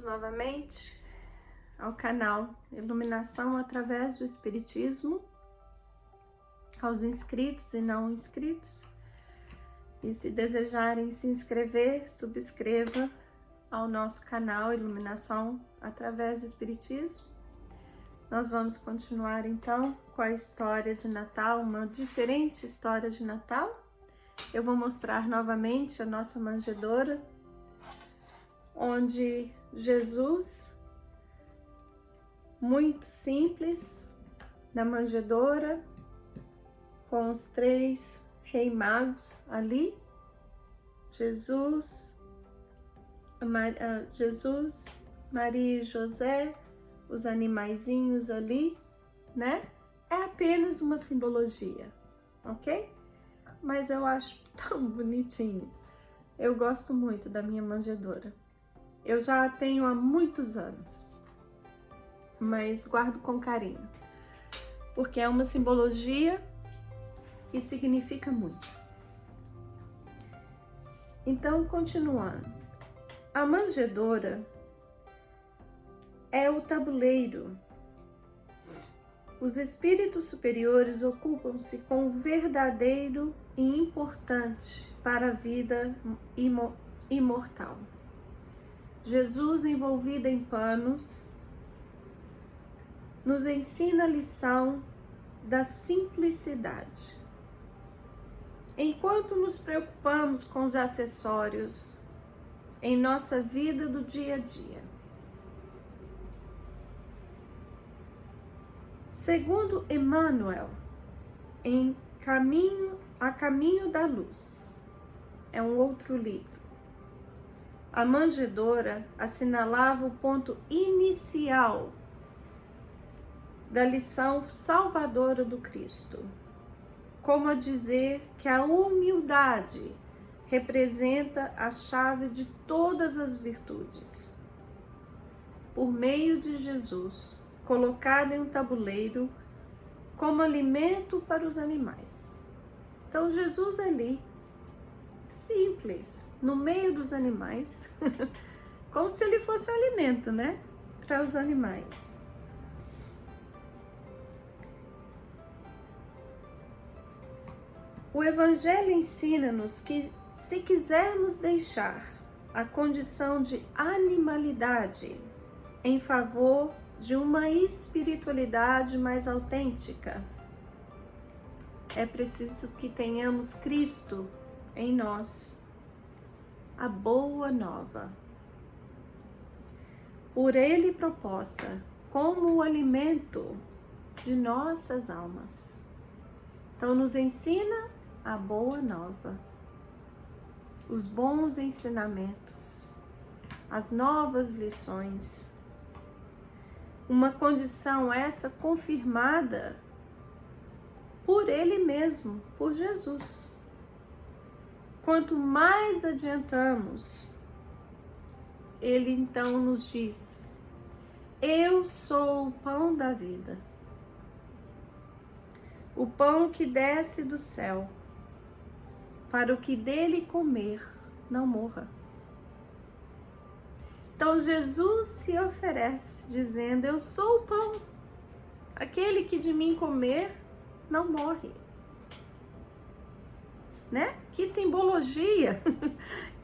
Bem-vindos novamente ao canal Iluminação através do Espiritismo, aos inscritos e não inscritos. E se desejarem se inscrever, subscreva ao nosso canal Iluminação através do Espiritismo. Nós vamos continuar então com a história de Natal, uma diferente história de Natal. Eu vou mostrar novamente a nossa manjedoura, onde Jesus, muito simples, na manjedoura, com os 3 reis magos ali, Jesus, Maria e José, os animaizinhos ali, né? É apenas uma simbologia, ok? Mas eu acho tão bonitinho. Eu gosto muito da minha manjedoura. Eu já a tenho há muitos anos, mas guardo com carinho, porque é uma simbologia e significa muito. Então, continuando, a manjedoura é o tabuleiro. Os espíritos superiores ocupam-se com o verdadeiro e importante para a vida imortal. Jesus, envolvido em panos, nos ensina a lição da simplicidade. Enquanto nos preocupamos com os acessórios em nossa vida do dia a dia. Segundo Emmanuel, A Caminho da Luz, é um outro livro. A manjedoura assinalava o ponto inicial da lição salvadora do Cristo, como a dizer que a humildade representa a chave de todas as virtudes. Por meio de Jesus, colocado em um tabuleiro como alimento para os animais. Então Jesus ali, simples, no meio dos animais, como se ele fosse um alimento, né? Para os animais. O Evangelho ensina-nos que, se quisermos deixar a condição de animalidade em favor de uma espiritualidade mais autêntica, é preciso que tenhamos Cristo em nós, a boa nova, por Ele proposta como o alimento de nossas almas. Então nos ensina a boa nova, os bons ensinamentos, as novas lições, uma condição essa confirmada por Ele mesmo, por Jesus. Quanto mais adiantamos, Ele então nos diz: eu sou o pão da vida, o pão que desce do céu, para o que dele comer não morra. Então Jesus se oferece dizendo: eu sou o pão, aquele que de mim comer não morre. Né? Que simbologia!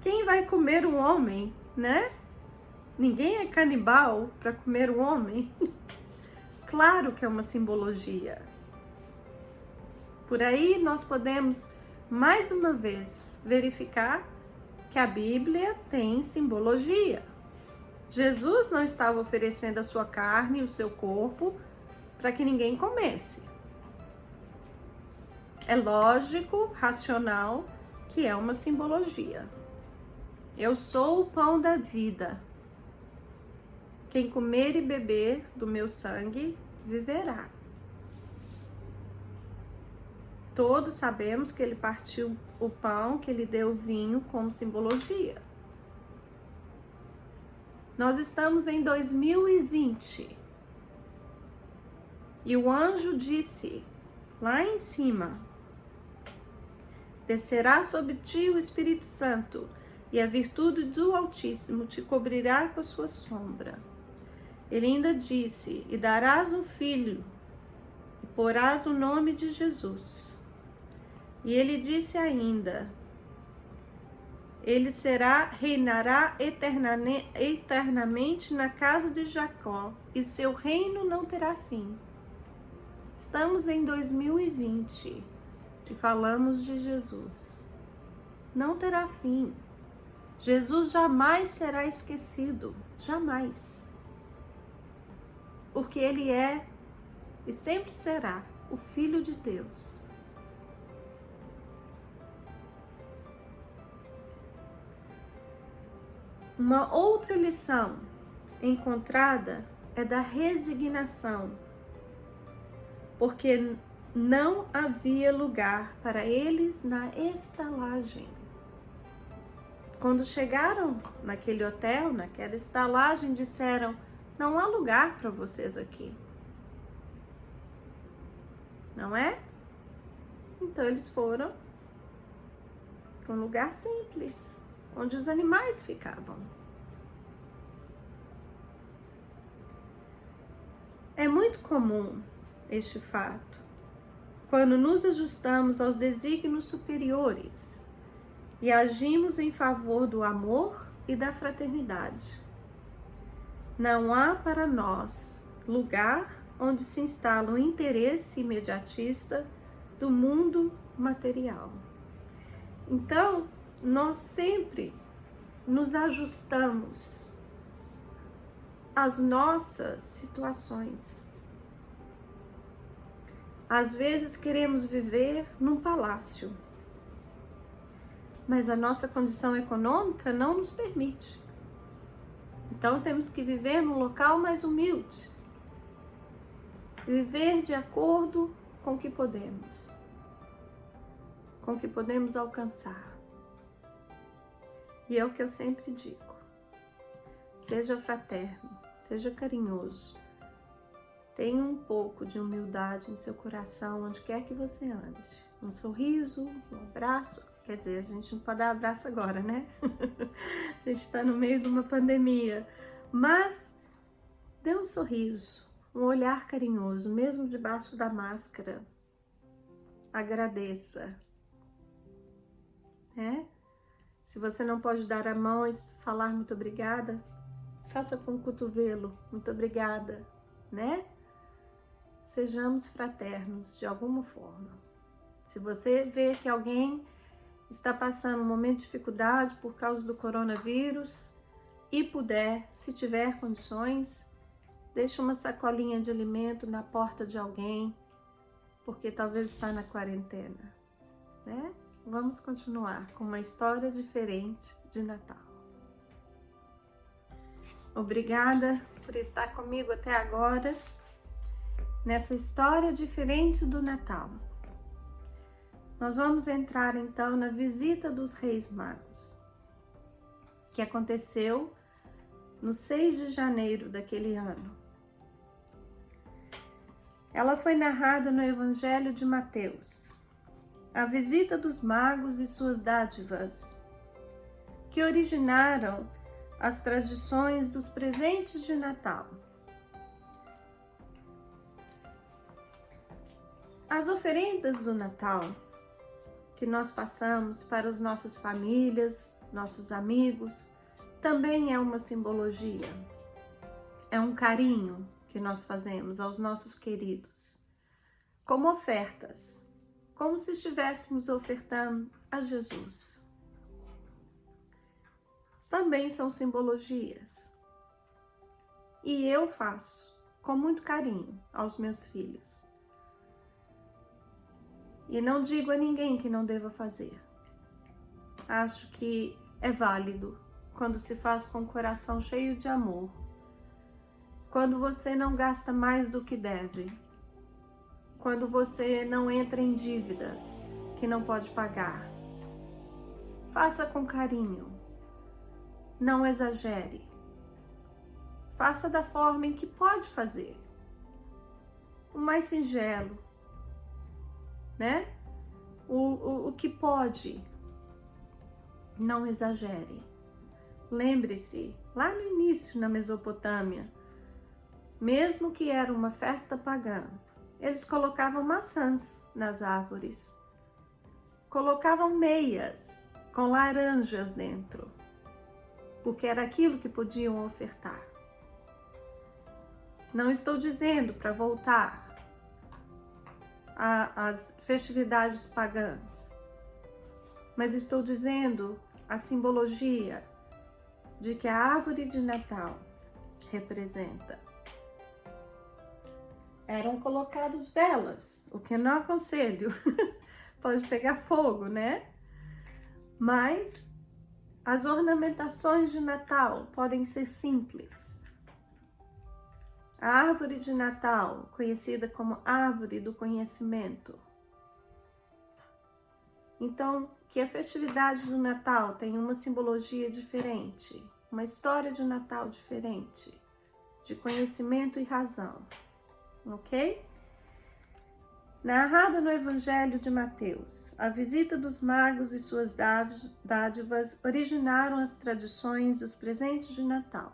Quem vai comer um homem, né? Ninguém é canibal para comer um homem. Claro que é uma simbologia. Por aí nós podemos, mais uma vez, verificar que a Bíblia tem simbologia. Jesus não estava oferecendo a sua carne e o seu corpo para que ninguém comesse. É lógico, racional, que é uma simbologia. Eu sou o pão da vida. Quem comer e beber do meu sangue viverá. Todos sabemos que ele partiu o pão, que ele deu o vinho como simbologia. Nós estamos em 2020 e o anjo disse lá em cima: descerá sobre ti o Espírito Santo e a virtude do Altíssimo te cobrirá com a sua sombra. Ele ainda disse: e darás um filho, e porás o nome de Jesus. E ele disse ainda: ele reinará eternamente na casa de Jacó, e seu reino não terá fim. Estamos em 2020, e falamos de Jesus. Não terá fim. Jesus jamais será esquecido, jamais. Porque ele é e sempre será o Filho de Deus. Uma outra lição encontrada é da resignação, porque não havia lugar para eles na estalagem. Quando chegaram naquele hotel, naquela estalagem, disseram: não há lugar para vocês aqui. Não é? Então eles foram para um lugar simples, onde os animais ficavam. É muito comum este fato quando nos ajustamos aos desígnios superiores e agimos em favor do amor e da fraternidade. Não há para nós lugar onde se instala o interesse imediatista do mundo material. Então, nós sempre nos ajustamos às nossas situações. Às vezes queremos viver num palácio, mas a nossa condição econômica não nos permite. Então temos que viver num local mais humilde, viver de acordo com o que podemos, com o que podemos alcançar. E é o que eu sempre digo: seja fraterno, seja carinhoso, tenha um pouco de humildade em seu coração, onde quer que você ande. Um sorriso, um abraço. Quer dizer, a gente não pode dar abraço agora, né? A gente está no meio de uma pandemia. Mas dê um sorriso, um olhar carinhoso, mesmo debaixo da máscara. Agradeça. né? Se você não pode dar a mão e falar muito obrigada, faça com o cotovelo, muito obrigada, né? Sejamos fraternos de alguma forma. Se você vê que alguém está passando um momento de dificuldade por causa do coronavírus e puder, se tiver condições, deixe uma sacolinha de alimento na porta de alguém, porque talvez está na quarentena, né? Vamos continuar com uma história diferente de Natal. Obrigada por estar comigo até agora, nessa história diferente do Natal. Nós vamos entrar então na visita dos Reis Magos, que aconteceu no 6 de janeiro daquele ano. Ela foi narrada no Evangelho de Mateus. A visita dos magos e suas dádivas, que originaram as tradições dos presentes de Natal. As oferendas do Natal que nós passamos para as nossas famílias, nossos amigos, também é uma simbologia. É um carinho que nós fazemos aos nossos queridos, como ofertas, como se estivéssemos ofertando a Jesus. Também são simbologias. E eu faço com muito carinho aos meus filhos. E não digo a ninguém que não deva fazer. Acho que é válido quando se faz com o coração cheio de amor. Quando você não gasta mais do que deve. Quando você não entra em dívidas que não pode pagar. Faça com carinho. Não exagere. Faça da forma em que pode fazer. O mais singelo, né? O que pode. Não exagere. Lembre-se, lá no início na Mesopotâmia, mesmo que era uma festa pagã, eles colocavam maçãs nas árvores, colocavam meias com laranjas dentro, porque era aquilo que podiam ofertar. Não estou dizendo para voltar às festividades pagãs, mas estou dizendo a simbologia de que a árvore de Natal representa. Eram colocadas velas, o que eu não aconselho, pode pegar fogo, né? Mas as ornamentações de Natal podem ser simples. A árvore de Natal, conhecida como árvore do conhecimento. Então, que a festividade do Natal tenha uma simbologia diferente, uma história de Natal diferente, de conhecimento e razão, ok? Narrada no Evangelho de Mateus, a visita dos magos e suas dádivas originaram as tradições dos presentes de Natal.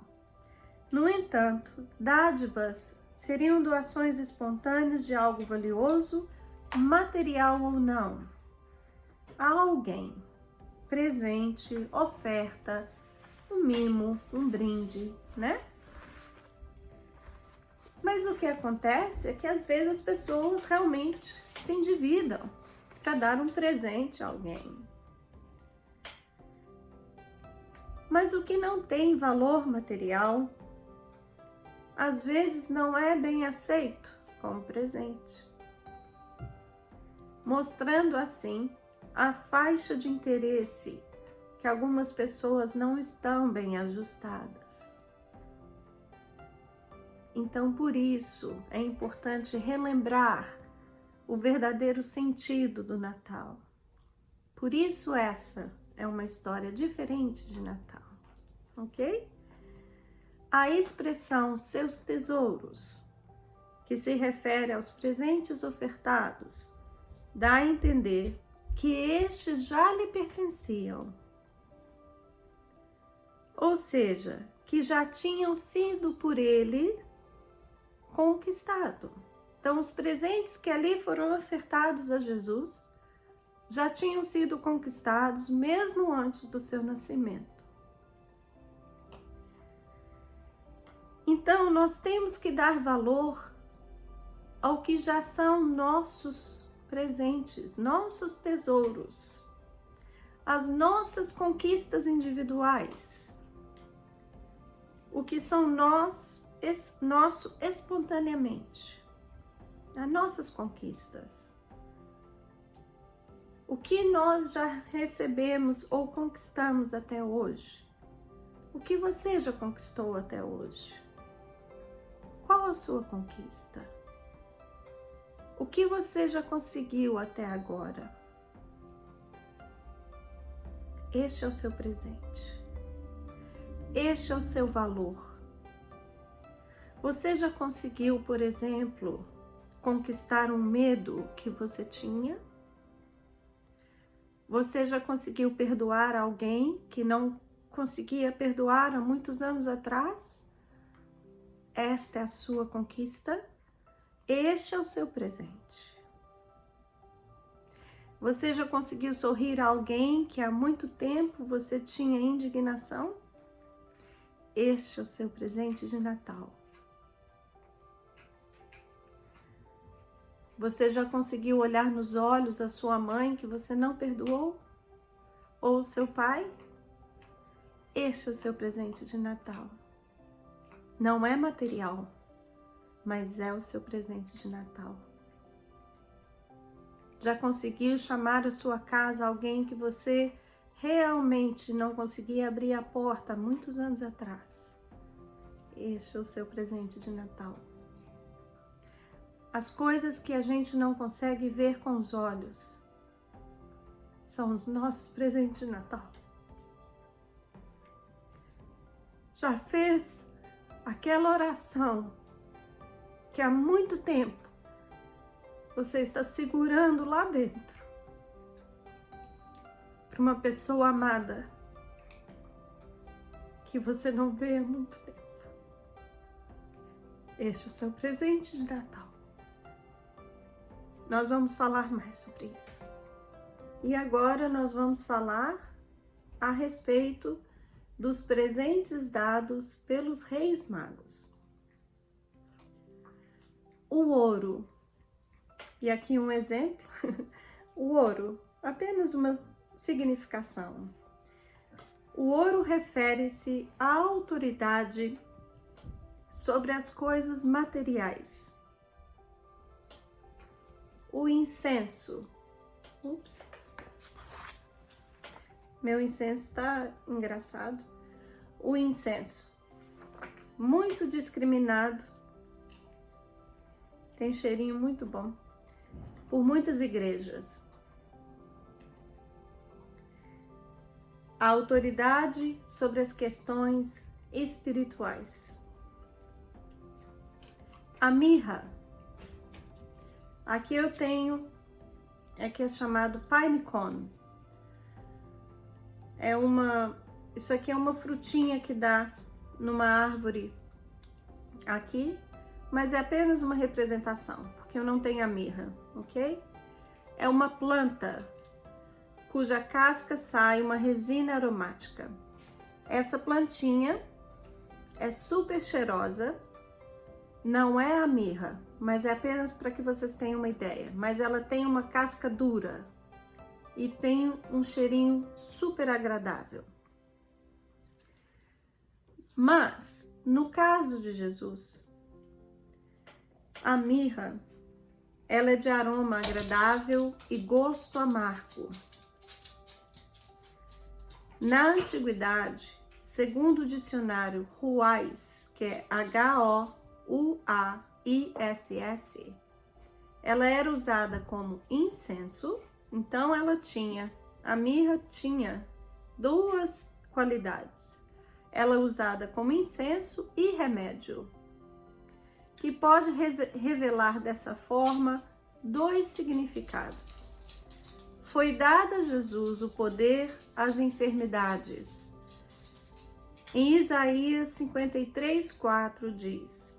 No entanto, dádivas seriam doações espontâneas de algo valioso, material ou não, a alguém, presente, oferta, um mimo, um brinde, né? Mas o que acontece é que às vezes as pessoas realmente se endividam para dar um presente a alguém. Mas o que não tem valor material, às vezes não é bem aceito como presente, mostrando assim a faixa de interesse que algumas pessoas não estão bem ajustadas. Então, por isso, é importante relembrar o verdadeiro sentido do Natal. Por isso, essa é uma história diferente de Natal, ok? A expressão seus tesouros, que se refere aos presentes ofertados, dá a entender que estes já lhe pertenciam, ou seja, que já tinham sido por ele conquistado. Então, os presentes que ali foram ofertados a Jesus já tinham sido conquistados mesmo antes do seu nascimento. Então, nós temos que dar valor ao que já são nossos presentes, nossos tesouros, as nossas conquistas individuais, o que são nosso espontaneamente, as nossas conquistas, o que nós já recebemos ou conquistamos até hoje, o que você já conquistou até hoje, qual a sua conquista? O que você já conseguiu até agora? Este é o seu presente. Este é o seu valor. Você já conseguiu, por exemplo, conquistar um medo que você tinha? Você já conseguiu perdoar alguém que não conseguia perdoar há muitos anos atrás? Esta é a sua conquista? Este é o seu presente. Você já conseguiu sorrir a alguém que há muito tempo você tinha indignação? Este é o seu presente de Natal. Você já conseguiu olhar nos olhos a sua mãe que você não perdoou? Ou o seu pai? Este é o seu presente de Natal. Não é material, mas é o seu presente de Natal. Já conseguiu chamar à sua casa alguém que você realmente não conseguia abrir a porta há muitos anos atrás? Este é o seu presente de Natal. As coisas que a gente não consegue ver com os olhos são os nossos presentes de Natal. Já fez aquela oração que há muito tempo você está segurando lá dentro para uma pessoa amada que você não vê há muito tempo. Este é o seu presente de Natal. Nós vamos falar mais sobre isso. E agora nós vamos falar a respeito dos presentes dados pelos Reis Magos. O ouro. E aqui um exemplo. O ouro, apenas uma significação. O ouro refere-se à autoridade sobre as coisas materiais. O incenso. Meu incenso está engraçado. O incenso, muito discriminado, tem cheirinho muito bom, por muitas igrejas. A autoridade sobre as questões espirituais. A mirra. Aqui eu tenho, que é chamado pine cone. Isso aqui é uma frutinha que dá numa árvore aqui, mas é apenas uma representação, porque eu não tenho a mirra, ok? É uma planta cuja casca sai uma resina aromática. Essa plantinha é super cheirosa, não é a mirra, mas é apenas para que vocês tenham uma ideia. Mas ela tem uma casca dura e tem um cheirinho super agradável. Mas, no caso de Jesus, a mirra, ela é de aroma agradável e gosto amargo. Na antiguidade, segundo o dicionário Ruais, que é H-O-U-A-I-S-S, ela era usada como incenso, então a mirra tinha duas qualidades. Ela é usada como incenso e remédio, que pode revelar dessa forma dois significados. Foi dado a Jesus o poder às enfermidades. Em Isaías 53:4 diz: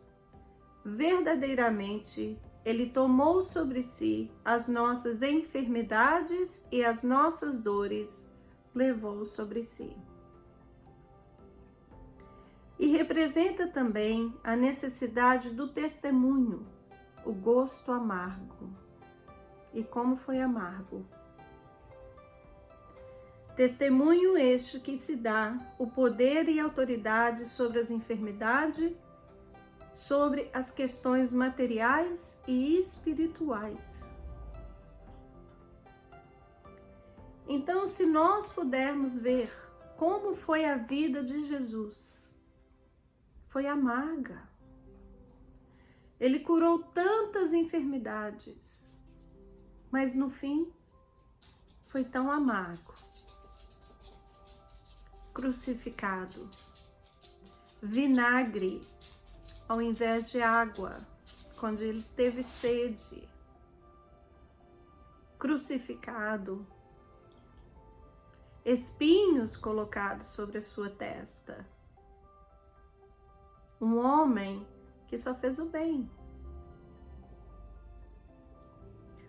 verdadeiramente, Ele tomou sobre si as nossas enfermidades e as nossas dores levou sobre si. E representa também a necessidade do testemunho, o gosto amargo. E como foi amargo? Testemunho este que se dá o poder e autoridade sobre as enfermidades, sobre as questões materiais e espirituais. Então, se nós pudermos ver como foi a vida de Jesus, foi amarga. Ele curou tantas enfermidades, mas no fim foi tão amargo. Crucificado, vinagre ao invés de água, quando ele teve sede. Crucificado, espinhos colocados sobre a sua testa. Um homem que só fez o bem.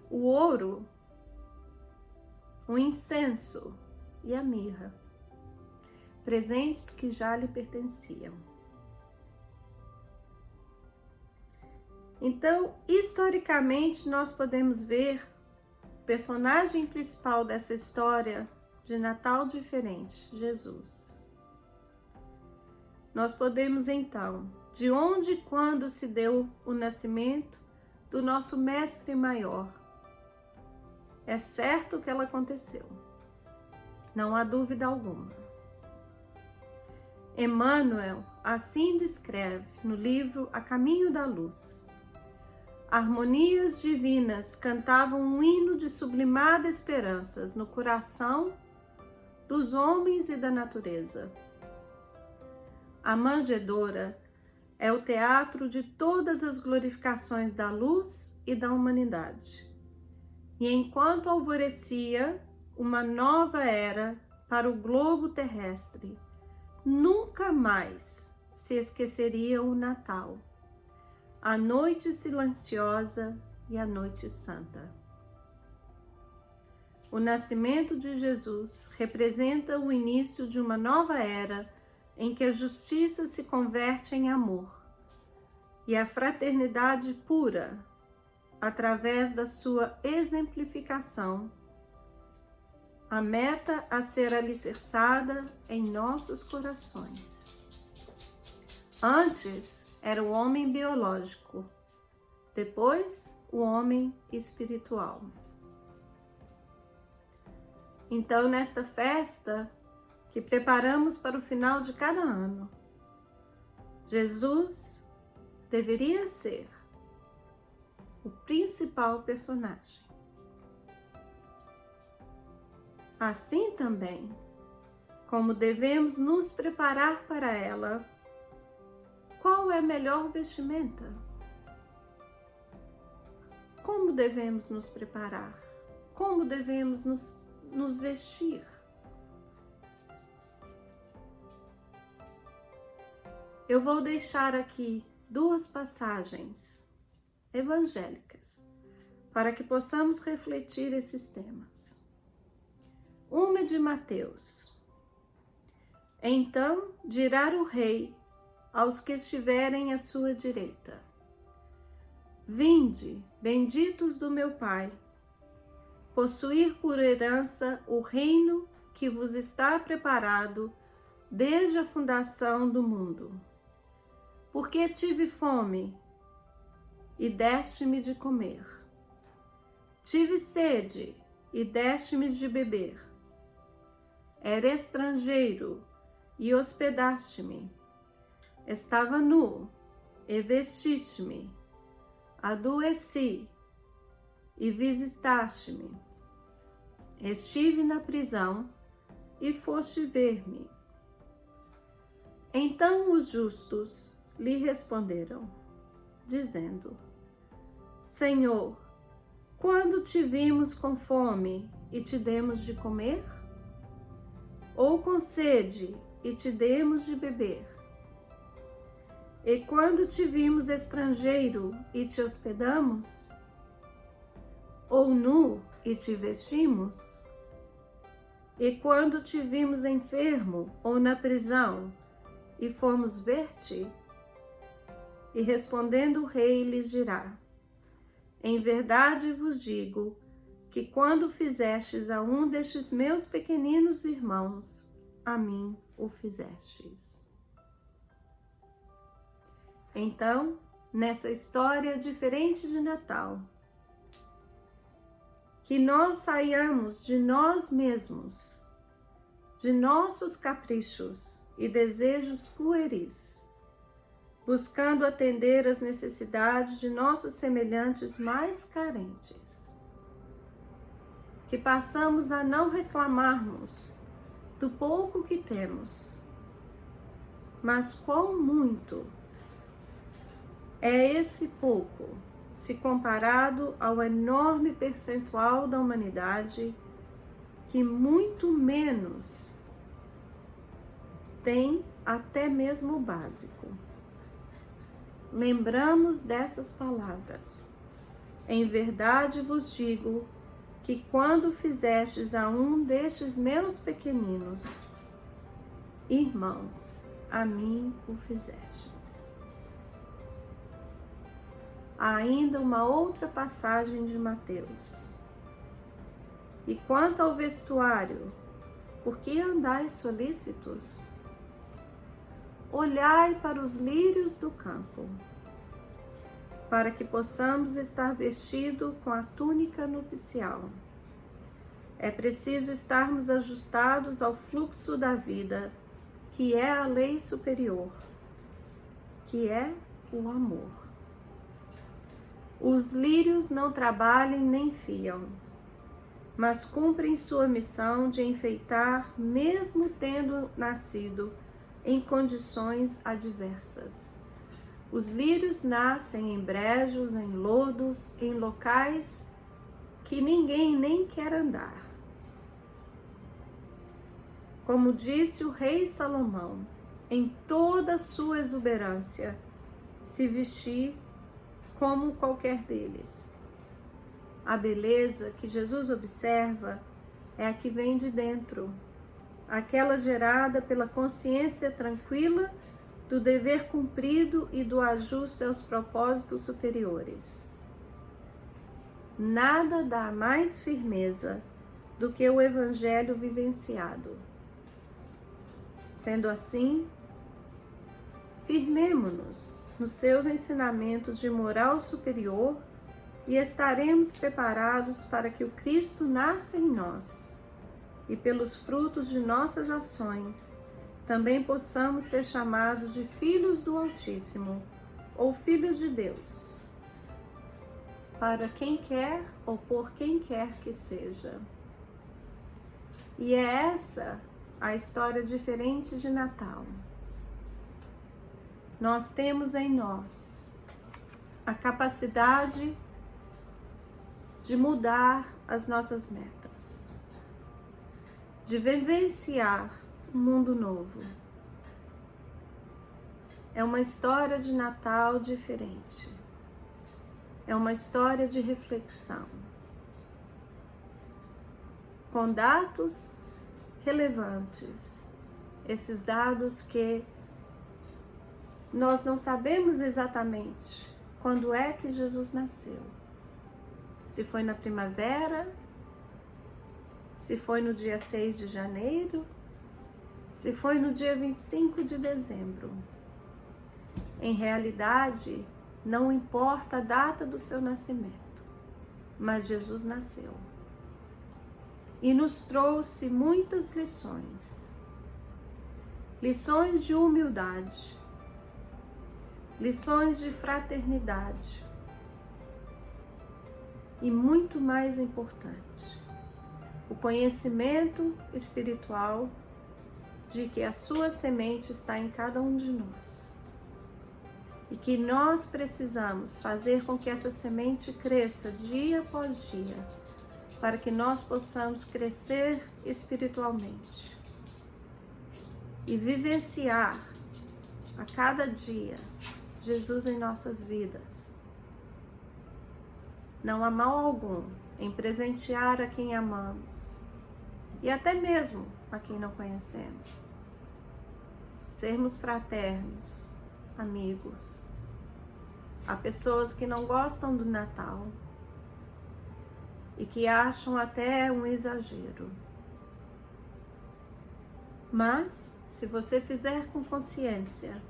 O ouro, o incenso e a mirra, presentes que já lhe pertenciam. Então, historicamente, nós podemos ver o personagem principal dessa história de Natal diferente, Jesus. Nós podemos então, de onde e quando se deu o nascimento do nosso mestre maior. É certo que ela aconteceu, não há dúvida alguma. Emmanuel assim descreve no livro A Caminho da Luz. Harmonias divinas cantavam um hino de sublimada esperanças no coração dos homens e da natureza. A manjedoura é o teatro de todas as glorificações da luz e da humanidade. E enquanto alvorecia uma nova era para o globo terrestre. Nunca mais se esqueceria o Natal, a noite silenciosa e a noite santa. O nascimento de Jesus representa o início de uma nova era em que a justiça se converte em amor e a fraternidade pura, através da sua exemplificação, a meta a ser alicerçada em nossos corações. Antes era o homem biológico, depois o homem espiritual. Então, nesta festa que preparamos para o final de cada ano, Jesus deveria ser o principal personagem. Assim também, como devemos nos preparar para ela, qual é a melhor vestimenta? Como devemos nos preparar? Como devemos nos vestir? Eu vou deixar aqui 2 passagens evangélicas para que possamos refletir esses temas. Uma é de Mateus. Então dirá o rei aos que estiverem à sua direita: Vinde, benditos do meu Pai, possuir por herança o reino que vos está preparado desde a fundação do mundo. Porque tive fome e deste-me de comer. Tive sede e deste-me de beber. Era estrangeiro e hospedaste-me. Estava nu e vestiste-me. Adoeci e visitaste-me. Estive na prisão e foste ver-me. Então os justos lhe responderam, dizendo: Senhor, quando te vimos com fome e te demos de comer? Ou com sede e te demos de beber? E quando te vimos estrangeiro e te hospedamos? Ou nu e te vestimos? E quando te vimos enfermo ou na prisão e fomos ver-te? E respondendo o rei lhes dirá: Em verdade vos digo que quando fizestes a um destes meus pequeninos irmãos, a mim o fizestes. Então, nessa história diferente de Natal, que nós saiamos de nós mesmos, de nossos caprichos e desejos pueris, buscando atender às necessidades de nossos semelhantes mais carentes. Que passamos a não reclamarmos do pouco que temos, mas quão muito é esse pouco se comparado ao enorme percentual da humanidade que muito menos tem até mesmo o básico. Lembramos dessas palavras. Em verdade vos digo que quando fizestes a um destes meus pequeninos irmãos, a mim o fizestes. Há ainda uma outra passagem de Mateus. E quanto ao vestuário, por que andais solícitos? Olhai para os lírios do campo, para que possamos estar vestidos com a túnica nupcial. É preciso estarmos ajustados ao fluxo da vida, que é a lei superior, que é o amor. Os lírios não trabalham nem fiam, mas cumprem sua missão de enfeitar, mesmo tendo nascido em condições adversas. Os lírios nascem em brejos, em lodos, em locais que ninguém nem quer andar. como disse o rei Salomão, em toda a sua exuberância, se vestir como qualquer deles. A beleza que Jesus observa é a que vem de dentro, aquela gerada pela consciência tranquila do dever cumprido e do ajuste aos propósitos superiores. Nada dá mais firmeza do que o Evangelho vivenciado. Sendo assim, firmemo-nos nos seus ensinamentos de moral superior e estaremos preparados para que o Cristo nasça em nós e pelos frutos de nossas ações também possamos ser chamados de filhos do Altíssimo ou filhos de Deus, para quem quer ou por quem quer que seja. E é essa a história diferente de Natal. Nós temos em nós a capacidade de mudar as nossas metas, de vivenciar um mundo novo. É uma história de Natal diferente. É uma história de reflexão, com dados relevantes. Esses dados que nós não sabemos exatamente quando é que Jesus nasceu. Se foi na primavera, se foi no dia 6 de janeiro, se foi no dia 25 de dezembro. Em realidade, não importa a data do seu nascimento, mas Jesus nasceu. E nos trouxe muitas lições. Lições de humildade, lições de fraternidade e muito mais importante, o conhecimento espiritual de que a sua semente está em cada um de nós e que nós precisamos fazer com que essa semente cresça dia após dia para que nós possamos crescer espiritualmente e vivenciar a cada dia Jesus em nossas vidas. Não há mal algum em presentear a quem amamos e até mesmo a quem não conhecemos. Sermos fraternos, amigos. Há pessoas que não gostam do Natal e que acham até um exagero. Mas, se você fizer com consciência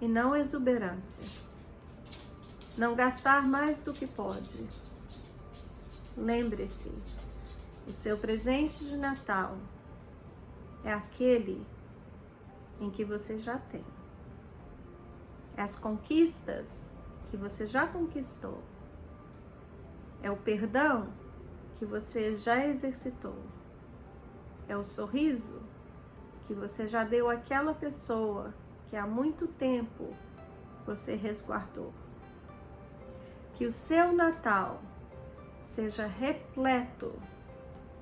e não exuberância, não gastar mais do que pode, lembre-se, o seu presente de Natal é aquele em que você já tem. É as conquistas que você já conquistou. É o perdão que você já exercitou. É o sorriso que você já deu àquela pessoa que há muito tempo você resguardou. Que o seu Natal seja repleto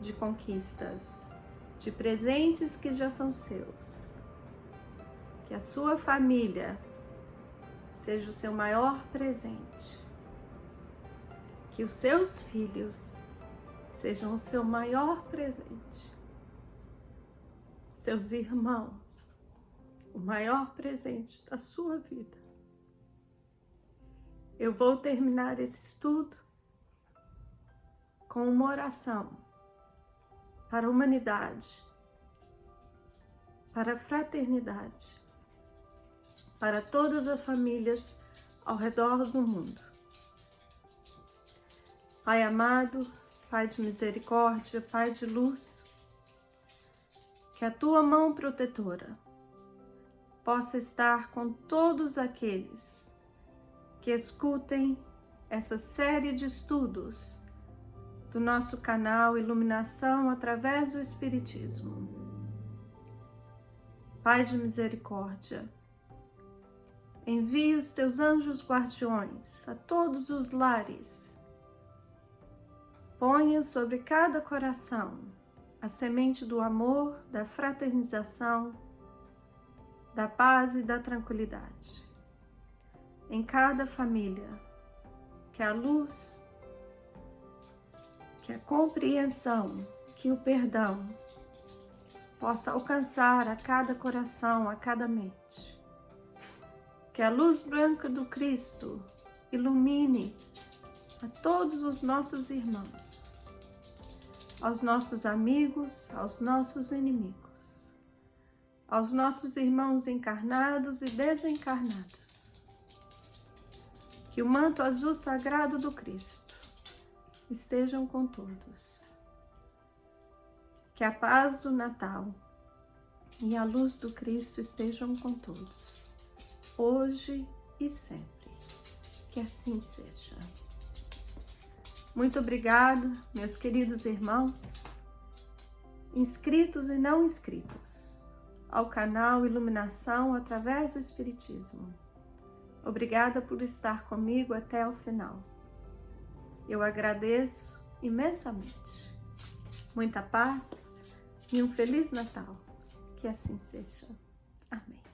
de conquistas, de presentes que já são seus. Que a sua família seja o seu maior presente. Que os seus filhos sejam o seu maior presente. Seus irmãos, o maior presente da sua vida. Eu vou terminar esse estudo com uma oração para a humanidade, para a fraternidade, para todas as famílias ao redor do mundo. Pai amado, Pai de misericórdia, Pai de luz, que a tua mão protetora possa estar com todos aqueles que escutem essa série de estudos do nosso canal Iluminação através do Espiritismo. Pai de misericórdia, envie os teus anjos guardiões a todos os lares. Ponha sobre cada coração a semente do amor, da fraternização, da paz e da tranquilidade em cada família, que a luz, que a compreensão, que o perdão possa alcançar a cada coração, a cada mente. Que a luz branca do Cristo ilumine a todos os nossos irmãos, aos nossos amigos, aos nossos inimigos, aos nossos irmãos encarnados e desencarnados. Que o manto azul sagrado do Cristo estejam com todos. Que a paz do Natal e a luz do Cristo estejam com todos, hoje e sempre. Que assim seja. Muito obrigada, meus queridos irmãos, inscritos e não inscritos, ao canal Iluminação através do Espiritismo. Obrigada por estar comigo até o final. Eu agradeço imensamente. Muita paz e um Feliz Natal. Que assim seja. Amém.